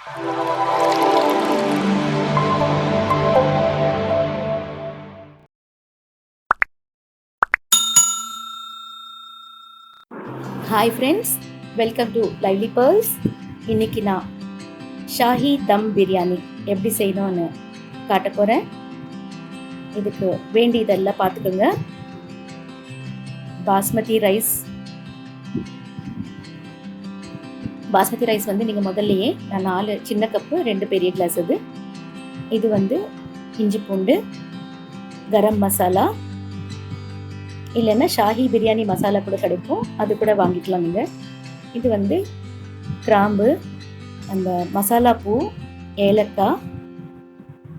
Hi friends, welcome to lively pearls. இன்னைக்கு நான் ஷாஹி தம் பிரியாணி எப்படி செய்யணும்னு காட்ட போகிறேன். இதுக்கு வேண்டியதெல்லாம் பார்த்துக்கோங்க. பாஸ்மதி ரைஸ் வந்து நீங்கள் முதல்லையே நான் 4 சின்ன கப்பு 2 பெரிய கிளாஸ் இது வந்து இஞ்சி பூண்டு, கரம் மசாலா, இல்லைன்னா ஷாஹி பிரியாணி மசாலா கூட கிடைக்கும், அது கூட வாங்கிக்கலாம் நீங்கள். இது வந்து கிராம்பு, அந்த மசாலா பூ, ஏலக்காய்,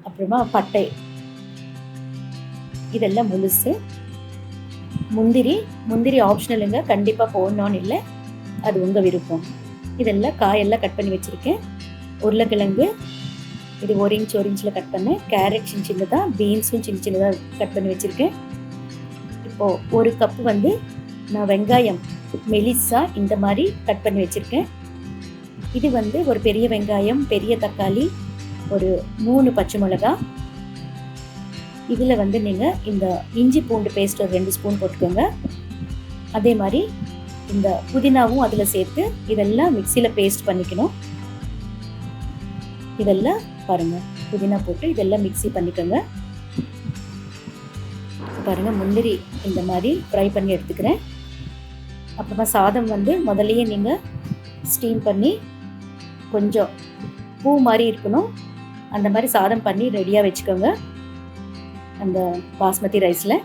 அப்புறமா பட்டை, இதெல்லாம் முழுசு. முந்திரி ஆப்ஷனலுங்க, கண்டிப்பாக போடணும்னு இல்லை, அது உங்கள் விருப்பம். இதெல்லாம் காயெல்லாம் கட் பண்ணி வச்சுருக்கேன். உருளைக்கிழங்கு இது 1 இன்ச்சில் கட் பண்ணேன். கேரட் சின்னதாக, பீன்ஸும் சின்னதாக கட் பண்ணி வச்சுருக்கேன். இப்போது 1 கப்பு வந்து நான் வெங்காயம் மெலிசா இந்த மாதிரி கட் பண்ணி வச்சுருக்கேன். இது வந்து ஒரு பெரிய வெங்காயம், பெரிய தக்காளி, ஒரு 3 பச்சை மிளகாய். இதில் வந்து நீங்கள் இந்த இஞ்சி பூண்டு பேஸ்ட் ஒரு 2 ஸ்பூன் போட்டுக்கோங்க. அதே மாதிரி இந்த புதினாவும் அதில் சேர்த்து இதெல்லாம் மிக்சியில் பேஸ்ட் பண்ணிக்கணும். இதெல்லாம் பாருங்கள், புதினா போட்டு இதெல்லாம் மிக்சி பண்ணிக்கோங்க. பாருங்கள், முந்திரி இந்த மாதிரி ஃப்ரை பண்ணி எடுத்துக்கிறேன். அப்புறமா சாதம் வந்து முதல்லையே நீங்கள் ஸ்டீம் பண்ணி கொஞ்சம் பூ மாதிரி இருக்கணும், அந்த மாதிரி சாதம் பண்ணி ரெடியாக வச்சுக்கோங்க. அந்த பாஸ்மதி ரைஸில்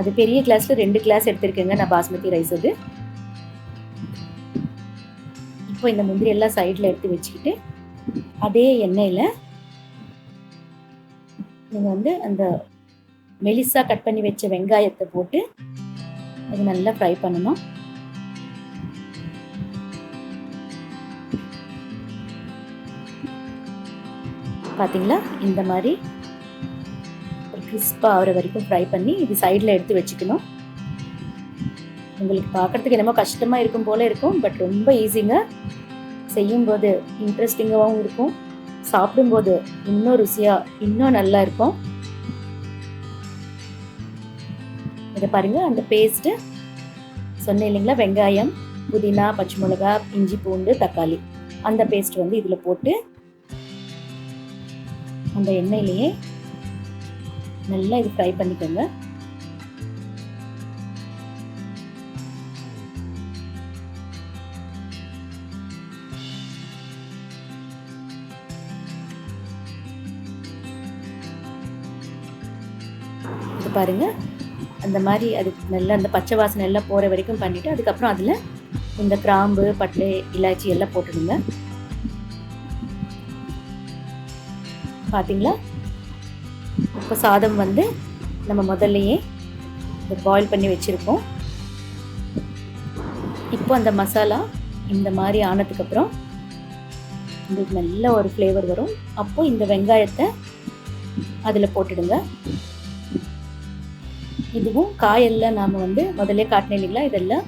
அது பெரிய கிளாஸில் 2 கிளாஸ் எடுத்துருக்கேங்க நான் பாஸ்மதி ரைஸ். அது இப்போ இந்த முந்திரி எல்லாம் சைடில் எடுத்து வச்சுக்கிட்டு அதே எண்ணெயில் நீங்கள் வந்து அந்த மெலிசா கட் பண்ணி வச்ச வெங்காயத்தை போட்டு அது நல்லா ஃப்ரை பண்ணணும். பார்த்தீங்களா, இந்த மாதிரி ஒரு கிறிஸ்பாக ஆகிற வரைக்கும் ஃப்ரை பண்ணி இது சைடில் எடுத்து வச்சுக்கணும். உங்களுக்கு பார்க்குறதுக்கு என்னமோ கஷ்டமாக இருக்கும் போல் இருக்கும், பட் ரொம்ப ஈஸிங்க. செய்யும்போது இன்ட்ரெஸ்டிங்காகவும் இருக்கும், சாப்பிடும்போது இன்னும் ருசியாக இன்னும் நல்லா இருக்கும். இதை பாருங்கள், அந்த பேஸ்ட்டு சொன்னேன் இல்லைங்களா, வெங்காயம், புதினா, பச்சை மிளகா, இஞ்சி பூண்டு, தக்காளி, அந்த பேஸ்ட் வந்து இதில் போட்டு அந்த எண்ணெயிலேயே நல்லா இது ஃப்ரை பண்ணிக்கோங்க. இது பாருங்கள், அந்த மாதிரி அது நல்லா அந்த பச்சை வாசனை எல்லாம் போகிற வரைக்கும் பண்ணிவிட்டு அதுக்கப்புறம் அதில் இந்த கிராம்பு, பட்டை, இலாச்சி எல்லாம் போட்டுடுங்க. பார்த்தீங்களா, இப்போ சாதம் வந்து நம்ம முதல்லையே பாயில் பண்ணி வச்சுருக்கோம். இப்போ அந்த மசாலா இந்த மாதிரி ஆனதுக்கப்புறம் உங்களுக்கு நல்ல ஒரு ஃப்ளேவர் வரும். அப்போது இந்த வெங்காயத்தை அதில் போட்டுடுங்க. இதுவும் காயெல்லாம் நாம் வந்து முதல்ல காட்டினேன் இல்லைங்களா, இதெல்லாம்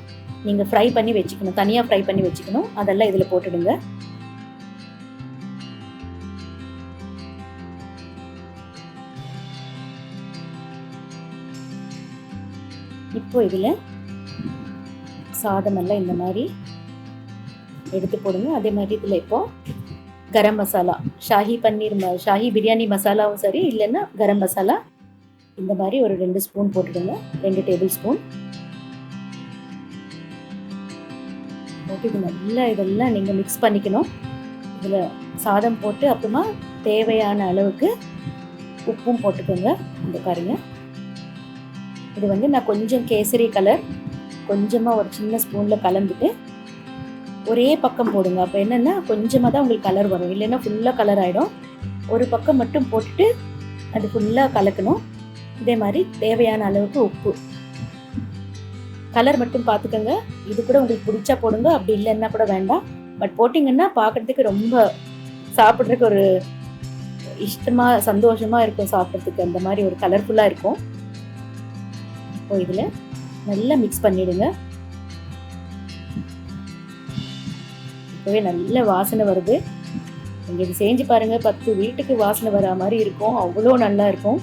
நீங்கள் ஃப்ரை பண்ணி வச்சுக்கணும், தனியாக ஃப்ரை பண்ணி வச்சுக்கணும். அதெல்லாம் இதில் போட்டுடுங்க. இப்போ இதில் சாதமெல்லாம் இந்த மாதிரி எடுத்து போடுங்க. அதே மாதிரி இதில் இப்போது கரம் மசாலா, ஷாஹி பிரியாணி மசாலாவும் சரி, இல்லைன்னா கரம் மசாலா இந்த மாதிரி ஒரு 2 ஸ்பூன் போட்டுடுங்க, 2 டேபிள் ஸ்பூன் போட்டு இது நல்லா இதெல்லாம் நீங்கள் மிக்ஸ் பண்ணிக்கணும். இதில் சாதம் போட்டு அப்புறமா தேவையான அளவுக்கு உப்பும் போட்டுக்கோங்க. இந்த பாருங்க, இது வந்து நான் கொஞ்சம் கேசரி கலர் கொஞ்சமாக ஒரு சின்ன ஸ்பூனில் கலந்துட்டு ஒரே பக்கம் போடுங்க. அப்போ என்னென்னா கொஞ்சமாக தான் உங்களுக்கு கலர் வரும், இல்லைன்னா ஃபுல்லாக கலர் ஆகிடும். ஒரு பக்கம் மட்டும் போட்டுட்டு அது ஃபுல்லாக கலக்கணும். இதே மாதிரி தேவையான அளவுக்கு உப்பு, கலர் மட்டும் பார்த்துக்கோங்க. இது கூட உங்களுக்கு பிடிச்சா போடுங்க, அப்படி இல்லைன்னா கூட வேண்டாம். பட் போட்டிங்கன்னா பார்க்குறதுக்கு ரொம்ப சாப்பிட்றதுக்கு ஒரு இஷ்டமாக சந்தோஷமாக இருக்கும், சாப்பிட்றதுக்கு அந்த மாதிரி ஒரு கலர்ஃபுல்லாக இருக்கும். இப்போ இதில் நல்லா மிக்ஸ் பண்ணிவிடுங்க. இப்போவே நல்ல வாசனை வருது. நீங்கள் இது செஞ்சு பாருங்கள், 10 வீட்டுக்கு வாசனை வரா மாதிரி இருக்கும். அவ்வளோ நல்லா இருக்கும்.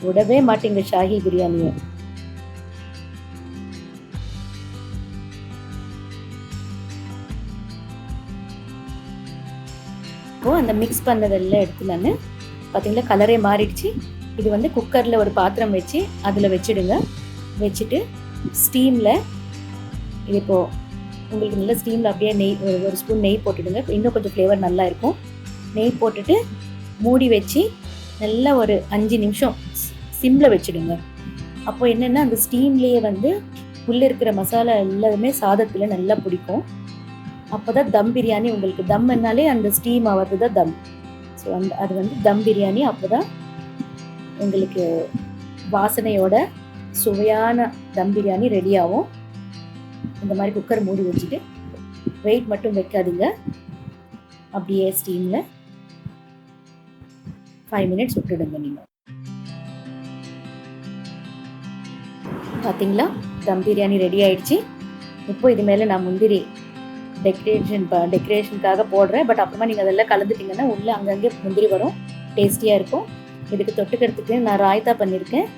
விடவே மாட்டீங்க ஷாஹி பிரியாணியை. இப்போ அந்த மிக்ஸ் பண்ணதெல்லாம் எடுத்து நான் பார்த்தீங்களா கலரே மாறிடுச்சு. இது வந்து குக்கரில் ஒரு பாத்திரம் வச்சு அதில் வச்சுடுங்க. வச்சுட்டு ஸ்டீமில் இது இப்போது உங்களுக்கு நல்ல ஸ்டீமில் அப்படியே நெய் ஒரு ஸ்பூன் நெய் போட்டுடுங்க. இன்னும் கொஞ்சம் ஃப்ளேவர் நல்லா இருக்கும். நெய் போட்டுட்டு மூடி வச்சு நல்லா ஒரு 5 நிமிஷம் சிம்மில் வச்சுடுங்க. அப்போ என்னென்னா அந்த ஸ்டீம்லேயே வந்து உள்ளே இருக்கிற மசாலா எல்லாமே சாதத்தில் நல்லா பிடிக்கும். அப்போ தான் தம் பிரியாணி உங்களுக்கு. தம் என்னாலே அந்த ஸ்டீம் ஆகிறது தான் தம். ஸோ அது வந்து தம் பிரியாணி. அப்போ தான் உங்களுக்கு வாசனையோட சுவையான தம் பிரியாணி ரெடி ஆகும். இந்த மாதிரி குக்கர் மூடி வச்சுட்டு வெயிட் மட்டும் வைக்காதீங்க. அப்படியே ஸ்டீமில் 5 மினிட்ஸ் விட்டுடுங்க. நீங்கள் பார்த்தீங்களா தம் பிரியாணி ரெடி ஆயிடுச்சு. இப்போ இது மேலே நான் முந்திரி டெக்கரேஷனுக்காக போடுறேன். பட் அப்புறமா நீங்கள் அதெல்லாம் கலந்துட்டிங்கன்னா உள்ளே அங்கங்கே முந்திரி வரும், டேஸ்டியாக இருக்கும். இதுக்கு தொட்டுக்கிறதுக்கு நான் ராய்த்தா பண்ணியிருக்கேன்.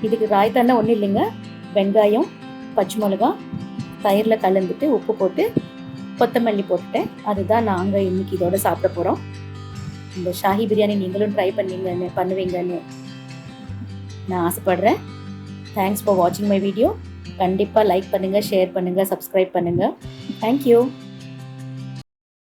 இதுக்கு ராய்த்தான்னா ஒன்றும் இல்லைங்க, வெங்காயம், பச்சை மிளகா, தயிரில் கலந்துட்டு உப்பு போட்டு கொத்தமல்லி போட்டுட்டேன். அதுதான் நாங்கள் இன்றைக்கி இதோட சாப்பிட போகிறோம். இந்த ஷாஹி பிரியாணி நீங்களும் ட்ரை பண்ணுவீங்கன்னு நான் ஆசைப்படுறேன். தேங்க்ஸ் ஃபார் வாட்சிங் மை வீடியோ. கண்டிப்பாக லைக் பண்ணுங்கள், ஷேர் பண்ணுங்கள், சப்ஸ்கிரைப் பண்ணுங்கள். தேங்க்யூ.